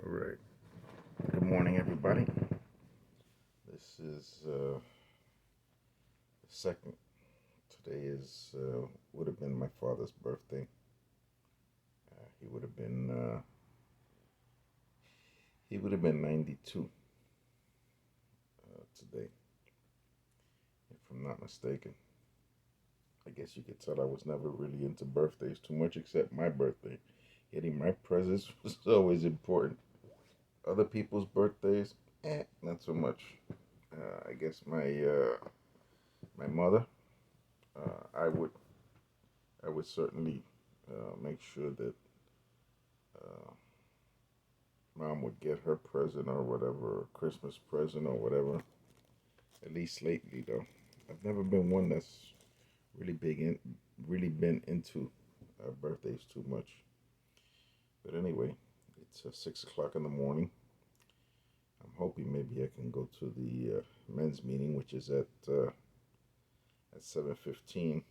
All right. Good morning, everybody. This is the second. Today is would have been my father's birthday. He would have been 92 today, if I'm not mistaken. I guess you could tell I was never really into birthdays too much, except my birthday. Getting my presents was always important. Other people's birthdays, not so much. I guess my mother, uh, I would I would certainly make sure that uh, mom would get her present or whatever, Christmas present or whatever. At least lately, though, I've never been one that's really really been into birthdays too much. But anyway, it's 6 o'clock in the morning. I'm hoping maybe I can go to the men's meeting, which is at 7:15.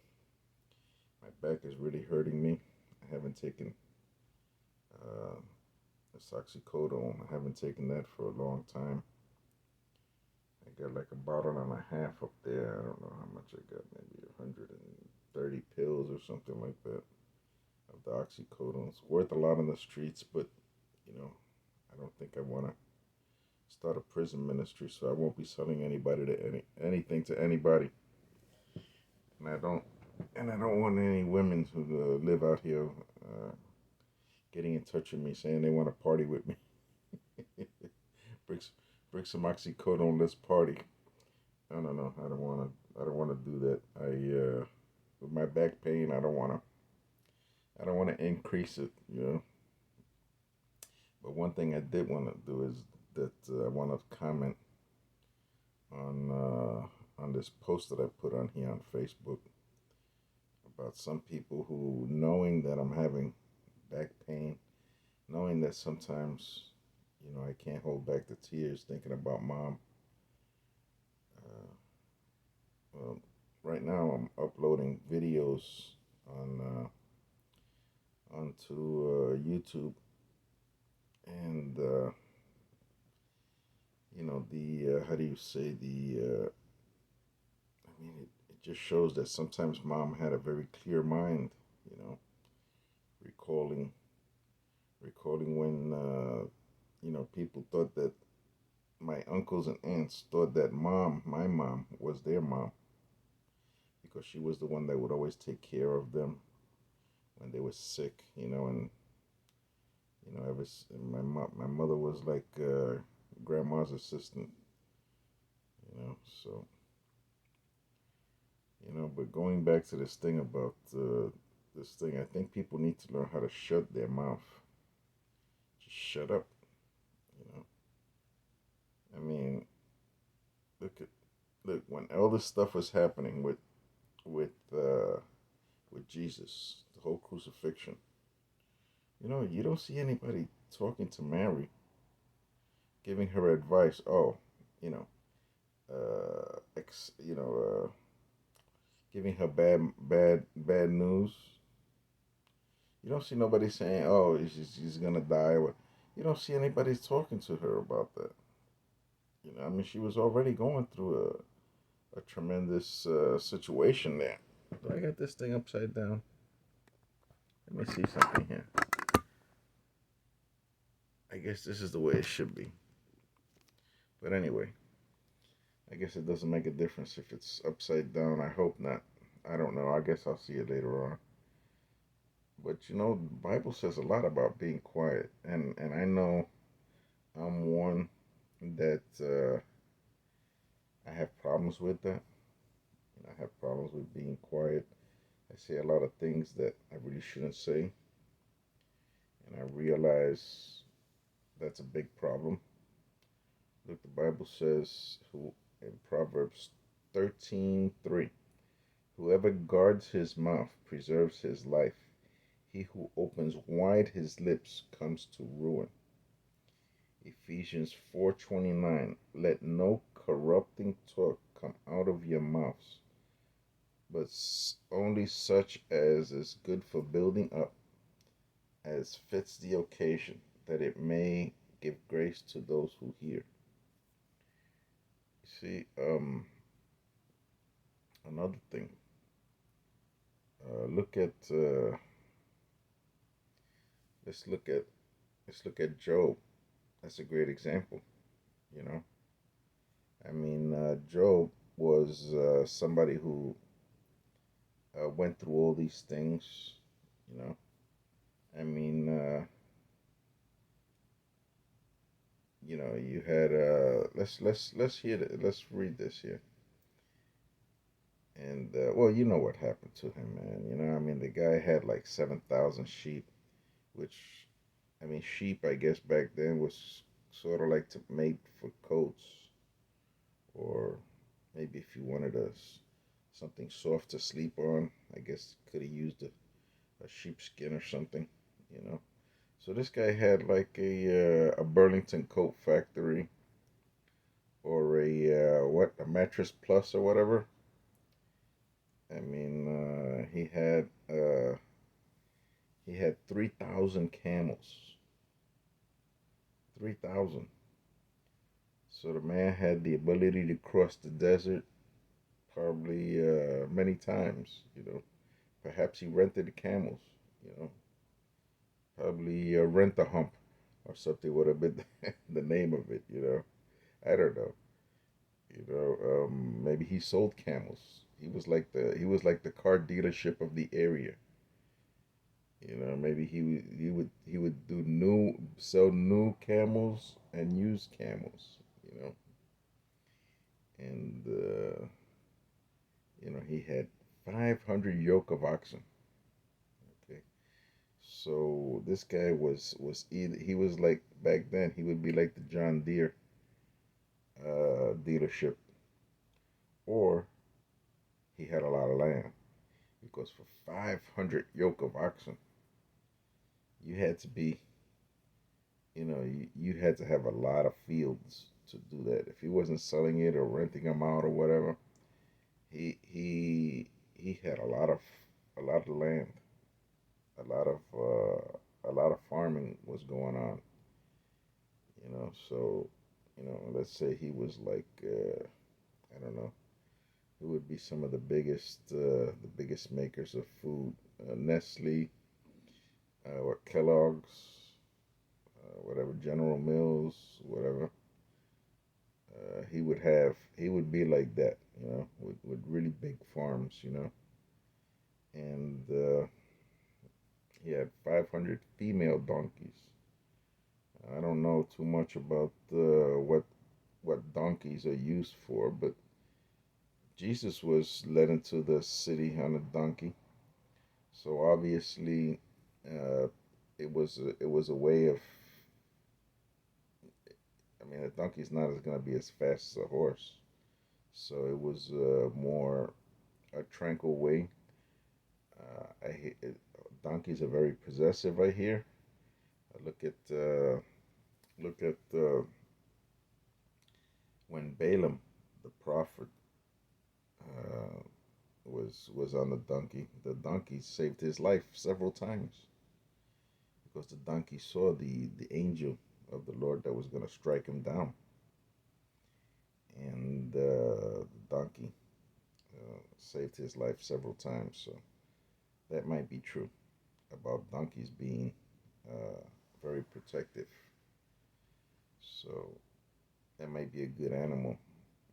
My back is really hurting me. I haven't taken uh, It's oxycodone. I haven't taken that for a long time. I got like a bottle and a half up there. I don't know how much I got, maybe 130 pills or something like that of the oxycodone. It's worth a lot on the streets, but you know, I don't think I want to start a prison ministry, so I won't be selling anybody to anything to anybody. And I don't want any women who live out here getting in touch with me saying they want to party with me. bring, bring some oxycodone. Let's party. No, no, no. I don't want to. I don't want to do that. With my back pain, I don't want to. I don't want to increase it. But one thing I did want to do is that I want to comment on this post that I put on here on Facebook about some people who, knowing that I'm having back pain, knowing that sometimes, I can't hold back the tears thinking about mom. Uh, well, right now I'm uploading videos on onto YouTube, and the how do you say it just shows that sometimes mom had a very clear mind. You know, recalling recalling when people thought that my uncles and aunts thought that my mom was their mom because she was the one that would always take care of them when they were sick. And my mother was like grandma's assistant. So but going back to this thing about this thing, I think people need to learn how to shut their mouth. Just shut up. You know, I mean, look at look when all this stuff was happening with uh, with Jesus, the whole crucifixion. You don't see anybody talking to Mary, giving her advice. Oh, you know, giving her bad news. You don't see nobody saying, "Oh, she's gonna die." You don't see anybody talking to her about that. I mean, she was already going through a tremendous situation there. Do I got this thing upside down? Let me see something here. I guess this is the way it should be. But anyway, I guess it doesn't make a difference if it's upside down. I hope not. I don't know. I guess I'll see it later on. But the Bible says a lot about being quiet, and I know I'm one that I have problems with that. I have problems with being quiet. I say a lot of things that I really shouldn't say, and I realize that's a big problem. Look, the Bible says who in Proverbs 13:3, whoever guards his mouth preserves his life. He who opens wide his lips comes to ruin. Ephesians 4:29, let no corrupting talk come out of your mouths, but only such as is good for building up, as fits the occasion, that it may give grace to those who hear. See, another thing. Look at let's look at let's look at Job. That's a great example. You know, Job was somebody who went through all these things. You know, I mean, you had let's hear it. Let's read this here. And well, you know what happened to him, man. The guy had like 7,000 sheep, which, sheep, I guess back then was sort of like to made for coats, or maybe if you wanted something soft to sleep on, I guess could have used a sheepskin or something, you know. So this guy had like a Burlington coat factory, or a Mattress Plus or whatever. He had 3,000 camels. 3,000. So the man had the ability to cross the desert probably many times, Perhaps he rented the camels, you know. Probably rent a hump or something would have been the name of it. I don't know. Maybe he sold camels. He was like the car dealership of the area. Maybe he would do new sell new camels and used camels. You know, and he had 500 yoke of oxen. Okay, so this guy was either he was like back then he would be like the John Deere dealership, or he had a lot of land because for 500 yoke of oxen, you had to be you had to have a lot of fields to do that. If he wasn't selling it or renting them out or whatever, he had a lot of land, a lot of farming was going on. So let's say he was like I don't know, who would be some of the biggest makers of food, Nestle, or Kellogg's, whatever, General Mills, whatever. He would be like that, with really big farms, and he had 500 female donkeys. I don't know too much about what donkeys are used for, but Jesus was led into the city on a donkey, so obviously, uh, it was a way of. A donkey's not as gonna be as fast as a horse, so it was more a tranquil way. Donkeys are very possessive. I hear. Look at when Balaam, the prophet, uh, was on the donkey. The donkey saved his life several times because the donkey saw the angel of the Lord that was going to strike him down, and the donkey saved his life several times. So that might be true about donkeys being uh, very protective. So that might be a good animal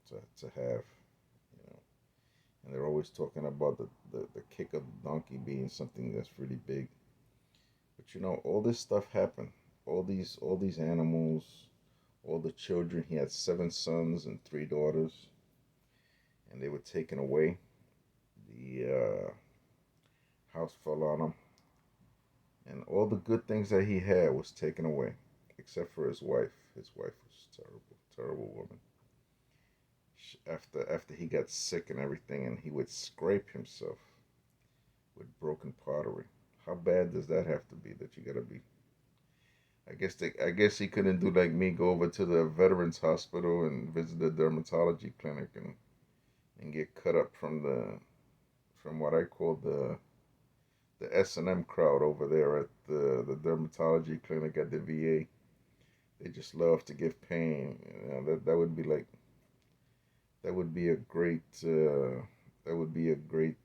to have, you know. And they're always talking about the kick of the donkey being something that's really big. But all this stuff happened. All these animals, all the children. He had 7 sons and 3 daughters, and they were taken away. The house fell on him, and all the good things that he had was taken away, except for his wife. His wife was terrible, terrible woman. After he got sick and everything, and he would scrape himself with broken pottery. How bad does that have to be? That you gotta be. I guess he couldn't do like me, go over to the Veterans Hospital and visit the dermatology clinic and get cut up from what I call the S&M crowd over there at the dermatology clinic at the VA. They just love to give pain. That would be like that would be a great that would be a great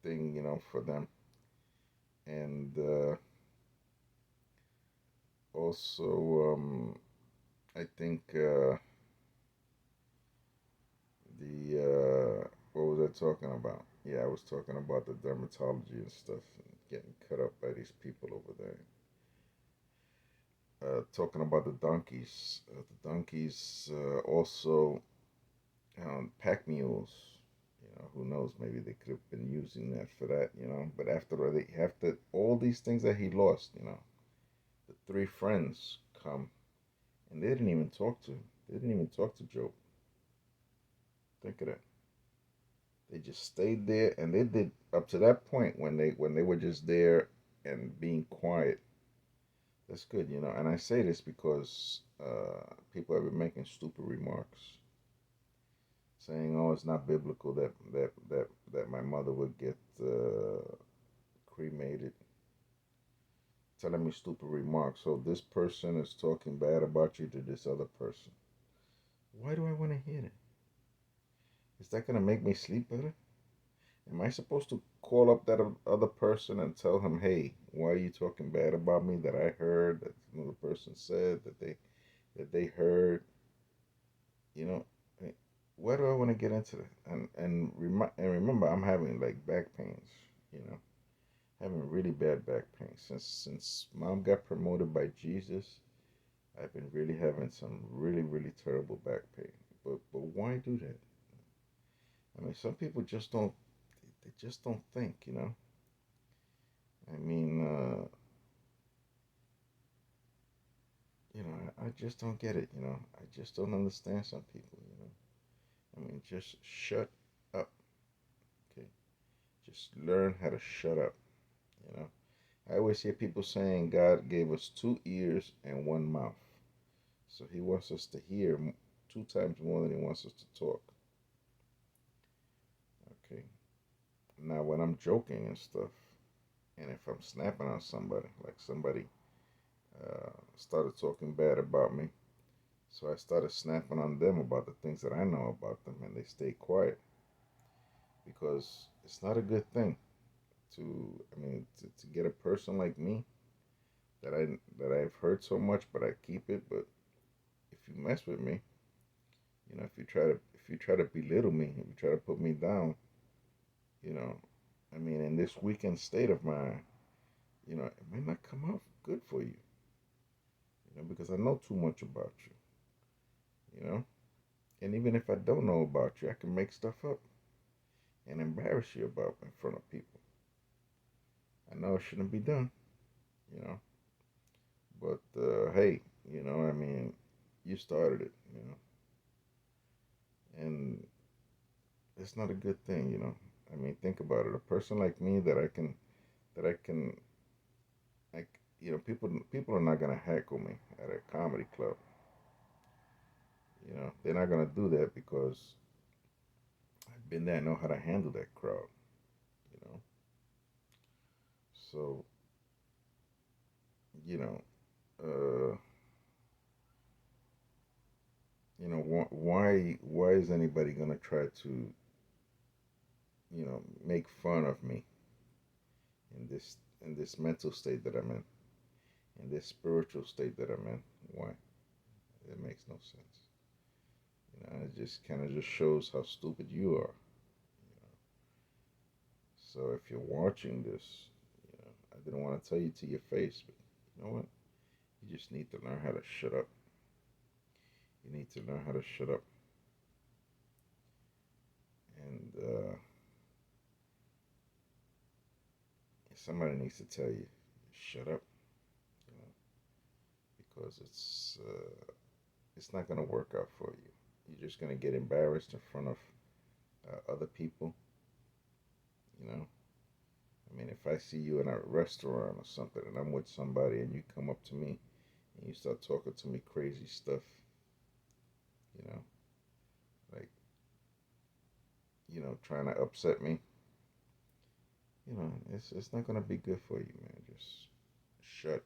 thing, for them. And also, I think the what was I talking about? Yeah, I was talking about the dermatology and stuff, and getting cut up by these people over there. Talking about the donkeys also pack mules. Who knows? Maybe they could have been using that for that. But after all these things that he lost, the three friends come and they didn't even talk to him. They didn't even talk to Job. Think of that. They just stayed there, and they did up to that point when they were just there and being quiet. That's good. And I say this because people have been making stupid remarks, saying, "Oh, it's not biblical that my mother would get cremated." Telling me stupid remarks. So this person is talking bad about you to this other person. Why do I want to hear that? Is that gonna make me sleep better? Am I supposed to call up that other person and tell him, "Hey, why are you talking bad about me? That I heard that another person said that they heard." You know, eh, why do I want to get into that? And remember, I'm having like back pains. You know, having really bad back pain since mom got promoted by Jesus. I've been really having some really terrible back pain. But why do that? I mean, some people just don't. They just don't think. I mean, I just don't get it. I just don't understand some people. I mean, just shut up. Okay, just learn how to shut up. You know, I always hear people saying God gave us two ears and one mouth, so He wants us to hear two times more than He wants us to talk. Okay. Now, when I'm joking and stuff, and if I'm snapping on somebody, like somebody started talking bad about me, so I started snapping on them about the things that I know about them, and they stayed quiet because it's not a good thing to get a person like me that I've heard so much, but I keep it. But if you mess with me, if you try to belittle me, if you try to put me down, you know, I mean, in this weakened state of mine, it might not come out good for you, because I know too much about you, and even if I don't know about you, I can make stuff up and embarrass you about in front of people. I know it shouldn't be done, you know, but hey, I mean, you started it, and it's not a good thing, I mean, think about it. A person like me that I can, like, people are not gonna heckle me at a comedy club. They're not gonna do that because I've been there. I know how to handle that crowd. You know, so you know, uh, why is anybody gonna try to make fun of me in this mental state that I'm in this spiritual state that I'm in? Why? It makes no sense. It just kind of just shows how stupid you are. So if you're watching this, I didn't want to tell you to your face, but you know what? You just need to learn how to shut up. You need to learn how to shut up, and somebody needs to tell you, shut up, you know, because it's not gonna work out for you. You're just gonna get embarrassed in front of other people. You know, I mean, if I see you in a restaurant or something, and I'm with somebody, and you come up to me and you start talking to me crazy stuff, you know, like trying to upset me, it's not gonna be good for you, man. Just shut